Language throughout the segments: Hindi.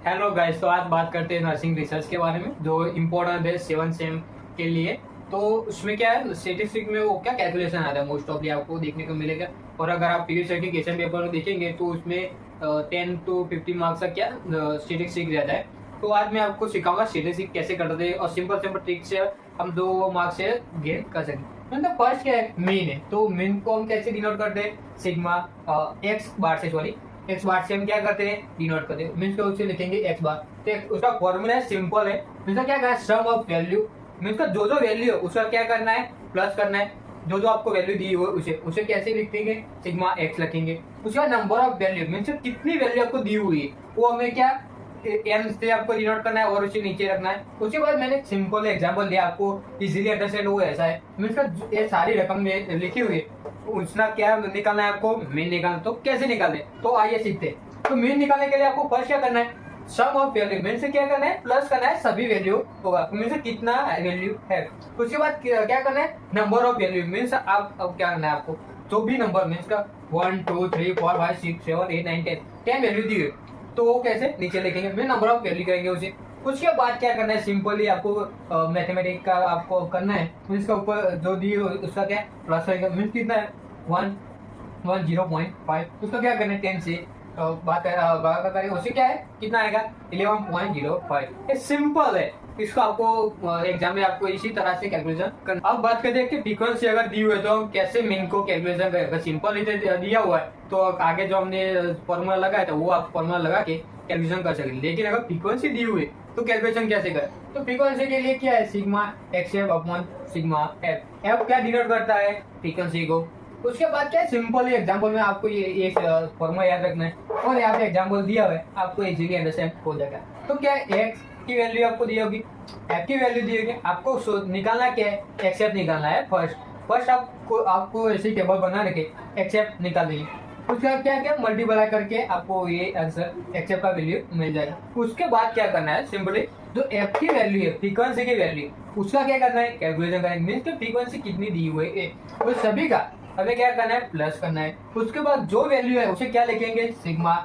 हेलो गाइस, तो आज बात करते हैं नर्सिंग रिसर्च के बारे में जो इम्पोर्टेंट है 7 सेम के लिए। तो उसमें क्या है, स्टेटिस्टिक में वो क्या कैलकुलेशन आता है मोस्ट ऑफली आपको देखने को मिलेगा। और अगर आप पीयूष के क्वेश्चन पेपर में देखेंगे तो उसमें 10 to 15 मार्क्स का क्या स्टेटिस्टिक रहता है। तो आज मैं आपको सिखाऊंगा स्टेटिस्टिक कैसे करते हैं और सिंपल सिंपल ट्रिक से हम 2 मार्क्स से गेन कर सकें। मतलब फर्स्ट क्या है, मीन है। तो मीन को हम कैसे डिनोट करते हैं, सिग्मा एक्स बार से, सॉरी एक्स बार से हम क्या करते हैं, डिनोट करते हैं। मीन्स का उससे लिखेंगे एक्स बार। तो उसका फॉर्मूला है, सिंपल है। मीन्स का क्या करना है, सम ऑफ वैल्यू। मीन्स का जो जो वैल्यू है उसका क्या करना है, प्लस करना है। जो जो आपको वैल्यू दी हुई उसे उसे कैसे लिखेंगे, सिग्मा एक्स लिखेंगे। उसका नंबर ऑफ वैल्यू, मीन्स कितनी वैल्यू आपको दी हुई है वो हमें क्या एन से आपको डिनोट करना है और उसे नीचे रखना है। उसके बाद मैंने सिंपल एग्जांपल दिया आपको इजीली अंडरस्टैंड हो, ऐसा है। मीन्स का ये सारी रकम में लिखी हुई है, उसका क्या निकालना है आपको, मीन निकालना। तो कैसे निकालना है, तो आइए सीखते हैं। तो मीन निकालने के लिए आपको फर्स्ट क्या करना है, सम ऑफ वैल्यू। मीन से क्या करना है, प्लस करना है सभी वैल्यू होगा। मीन से कितना वैल्यू है। उसके बाद क्या करना है, नंबर ऑफ वैल्यू। मीन्स आप अब क्या करना है, आपको जो भी नंबर मीन्स का 1 2 3 4 5 6 7 8 9 10 वैल्यू दी है तो वो कैसे नीचे लिखेंगे, मैं नंबर ऑफ वैल्यू करेंगे उसे। उसके बाद क्या करना है, सिंपली आपको मैथमेटिक्स का आपको करना है। इसका ऊपर जो दी उसका क्या प्लस रहेगा। मीन्स कितना है 0.5। उसका क्या करना है 10 से बात करें उसे क्या है, कितना आएगा 11.05। ये सिंपल है। इसको आपको एग्जाम में आपको इसी तरह से कैलकुलेशन करना। अब बात करते हैं कि फ्रीक्वेंसी अगर दी हुई है तो हम कैसे मीन को कैलकुलेशन करेंगे। सिंपल इधर दिया हुआ है तो आगे जो हमने फॉर्मूला लगाया था वो आप फॉर्मूला लगा के कैलकुलेशन कर सकेंगे। लेकिन अगर फ्रीक्वेंसी दी हुई है तो कैलकुलेशन कैसे करें। तो फ्रीक्वेंसी के लिए क्या है, sigma X F upon sigma F. F क्या डिनोट करता है, फ्रीक्वेंसी को। उसके बाद क्या है, सिंपल एग्जांपल में आपको ये एक फॉर्मूला याद रखना है और यहाँ पे एग्जांपल दिया हुआ है, आपको इजीली अंडरस्टैंड हो जाएगा। तो क्या है, एक्स की वैल्यू आपको दी होगी, एफ की वैल्यू दी होगी। आपको निकालना क्या है, एक्स एफ निकालना है। फर्स्ट आपको ऐसे टेबल बना रखे एक्स एफ निकाल देंगे। उसका क्या क्या मल्टीप्लाई करके आपको ये आंसर एक्स एफ का वैल्यू मिल जाएगा। उसके बाद क्या करना है, सिंपली जो एफ की वैल्यू है, फ्रीक्वेंसी की वैल्यू, उसका क्या करना है, कैलकुलेशन करेंगे। मीन्स फ्रीक्वेंसी कितनी दी हुई है वो सभी का हमें क्या करना है, प्लस करना है। उसके बाद जो वैल्यू है उसे क्या लिखेंगे, सिग्मा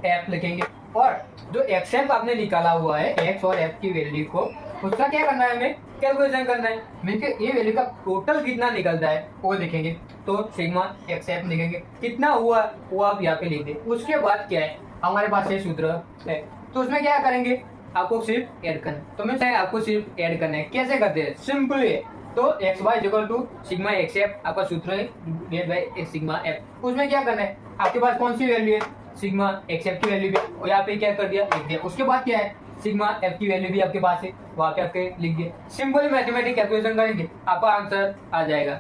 एफ लिखेंगे। और जो एक्स एफ आपने निकाला हुआ है, एक्स और एफ की वैल्यू को, उसका क्या करना है, हमें कैलकुलेशन करना है। मीन्स ये वैल्यू का टोटल कितना निकलता है वो देखेंगे। तो सिग्मा एक्स एफ लिखेंगे, कितना हुआ वो आप यहाँ पे लिख दे। उसके बाद क्या है, हमारे पास ये सूत्र है तो उसमें क्या करेंगे, आपको सिर्फ ऐड करना है। तो मैं आपको सिर्फ ऐड करना है। कैसे करते हैं, सिंपल है। तो X Y equal to sigma X F आपका सूत्र है, डिवाइड बाय सिग्मा एफ। उसमें क्या करना है, आपके पास कौन सी वैल्यू है, सिग्मा एक्स एफ की वैल्यू भी और यहाँ पे क्या कर दिया, लिख दिया। उसके बाद क्या है, सिग्मा एफ की वैल्यू भी आपके पास है, वहाँ पे आपके लिख दिया। सिंपली मैथमेटिक कैलकुलेशन करेंगे, आपका आंसर आ जाएगा।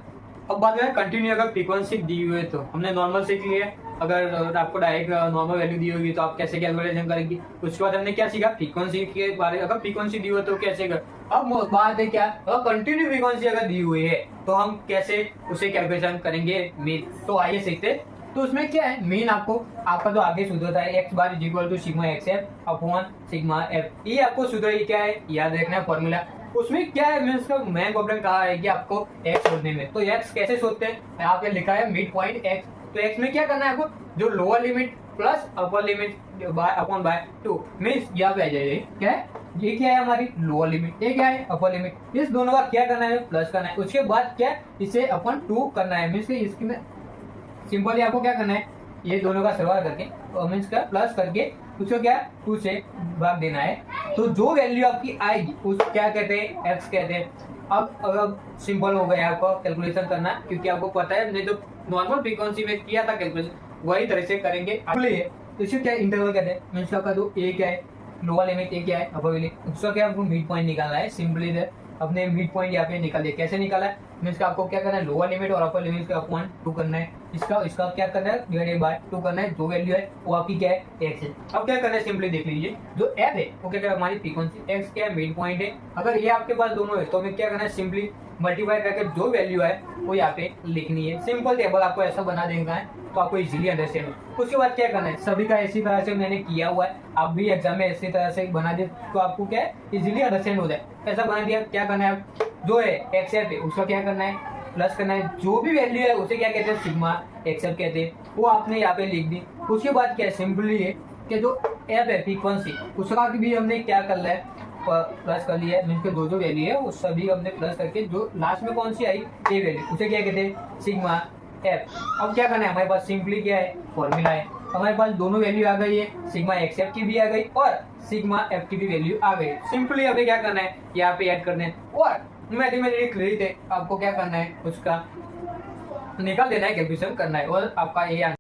अब बात करें कंटिन्यू, अगर फ्रीक्वेंसी दी हुई है तो हमने नॉर्मल सीख लिया। अगर आपको डायरेक्ट नॉर्मल वैल्यू दी होगी तो आप कैसे कैलकुलेशन करेंगे। उसके बाद हमने क्या सीखा, फ्रीक्वेंसी के बारे में। अगर फ्रीक्वेंसी दी हुई तो कैसे कर। अब बात है क्या, अगर कंटिन्यू फ्रीक्वेंसी अगर दी हुई है तो हम कैसे उसे कैलकुलेशन करेंगे मीन। तो आइए सीखते। तो उसमें क्या है, मीन आपका जो आगे सूत्र था, X bar is equal to sigma X F upon sigma F. ये आपको सूत्र क्या है याद रखना है, फॉर्मूला। उसमें क्या है, मीन्स का मेन प्रॉब्लम कहा है कि आपको एक्स शोधने में। तो एक्स कैसे शोधते हैं, यहाँ पे लिखा है मिड पॉइंट एक्स। तो एक्स में क्या करना है आपको, जो lower limit plus upper limit by upon by 2 means यहाँ पे आ जाएगी। क्या है, ये क्या है हमारी लोअर लिमिट, ये क्या है अपर लिमिट। इस दोनों का क्या करना है, प्लस करना है। उसके बाद क्या, इसे अपन 2 करना है। मीन्स इसकी में सिंपली आपको क्या करना है, ये दोनों का सरवार करके मीन्स का प्लस करके उसको क्या 2 से भाग देना है। तो जो वैल्यू आपकी आएगी उस क्या कहते हैं, एक्स कहते हैं। अब अगर सिंपल हो गया आपको कैलकुलेशन करना, क्योंकि आपको पता है हमने जो नॉर्मल फ्रीक्वेंसी में किया था कैलकुलेशन वही तरह से करेंगे। तो इसे क्या इंटरवल कहते हैं। मीन्स का जो ए क्या है, लोअर लिमिट ए क्या है, अपर लिमिट, उसका क्या आपको मिड पॉइंट निकालना है। सिंपली अपने मिड पॉइंट यहाँ पे निकाल दिया। कैसे निकाला है, मीन्स का आपको क्या करना है, लोअर लिमिट और अपर लिमिट का अपॉन 2 करना है। इसका क्या करना है, डिवाइडेड बाय 2 करना है। जो वैल्यू है वो आपकी क्या है, एक्स है। अब क्या करना है, सिंपली देख लीजिए, जो एफ है वो क्या है, हमारी फ्रीक्वेंसी, एक्स क्या है मिड पॉइंट है। अगर ये आपके पास दोनों है तो हमें क्या करना है, सिंपली मल्टीप्लाई करके जो वैल्यू है वो यहाँ पे लिखनी है। सिंपल टेबल आपको ऐसा बना देना है तो आपको इजीली अंडरस्टैंड हो। उसके बाद क्या करना है, सभी का इसी तरह से मैंने किया हुआ है, आप भी एग्जाम में इसी तरह से बना दे तो आपको क्या है, इजीली अंडरस्टैंड हो जाए। ऐसा बना दिया, क्या करना है, जो है एक्स एफ है उसका क्या करना है, प्लस करना है। जो भी वैल्यू है उसे क्या कहते हैं, सिग्मा एक्स एफ कहते हैं, वो आपने यहाँ पे लिख दी। उसके बाद क्या है, सिंपली है उसके जो एफ है फ्रीक्वेंसी उसका भी हमने क्या कर लिया है, प्लस कर लिया है। मीन्स के जो वैल्यू है वो सभी हमने प्लस करके जो लास्ट में कौन सी आई ए वैल्यू उसे क्या कहते हैं सिग्मा एफ। अब क्या करना है, हमारे पास सिंपली क्या है फॉर्मूला है, हमारे पास दोनों वैल्यू आ गई है, सिग्मा एक्स एफ की भी आ गई और सिग्मा एफ की भी वैल्यू आ गई। सिंपली हमें क्या करना है यहाँ पे ऐड करना है और मैथमेटिकली थे आपको क्या करना है उसका निकाल देना है, कैलकुलेशन करना है और आपका ये